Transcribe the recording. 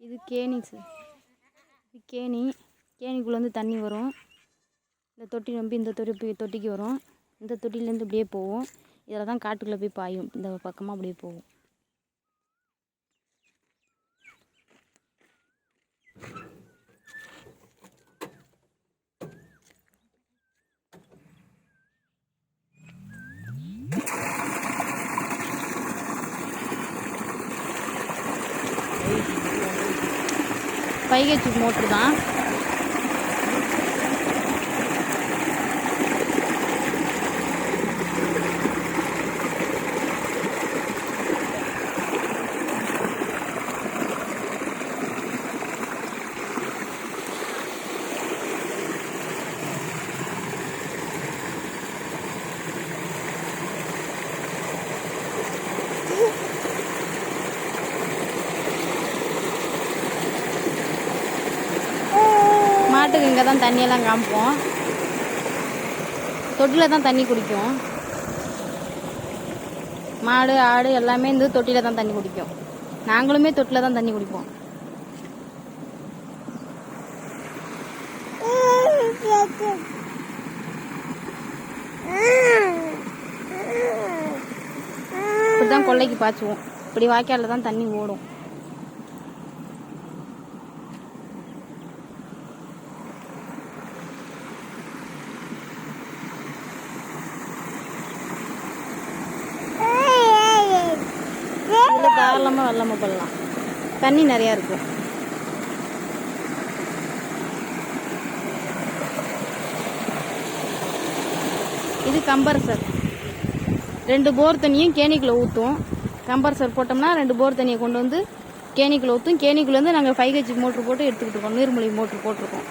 இது கேணி சார். இது கேணிக்குள்ளே வந்து தண்ணி வரும். இந்த தொட்டி நம்பி இந்த தொட்டிக்கு வரும். இந்த தொட்டிலேருந்து இப்படியே போகும். இதில் தான் காட்டுக்குள்ளே போய் பாயும். இந்த பக்கமாக அப்படியே போகும். பைகேஜ் மோட்ரு தான். மாட்டுக்கு இங்கே தான் தண்ணியெல்லாம் காமிப்போம். தொட்டியில் தான் தண்ணி குடிக்கும். மாடு ஆடு எல்லாமே இந்த தொட்டியில் தான் தண்ணி குடிக்கும். நாங்களுமே தொட்டியில் தான் தண்ணி குடிப்போம். இப்படி தான் கொல்லைக்கு பாய்ச்சுவோம். இப்படி வாய்க்காலில் தான் தண்ணி ஓடும். தாராளமாக வெள்ளாமை பண்ணலாம். தண்ணி நிறையா இருக்கும். இது கம்பர்சர். 2 போர் தண்ணியும் கேணிக்குள்ளே ஊற்றும். கம்பர்சர் போட்டோம்னா 2 போர் தண்ணியை கொண்டு வந்து கேணிக்குள்ளே ஊற்றும். கேணிக்குள்ளேருந்து நாங்கள் 5 kg மோட்ரு போட்டு எடுத்துக்கிட்டு இருக்கோம். நீர்மொழி மோட்ரு போட்டிருக்கோம்.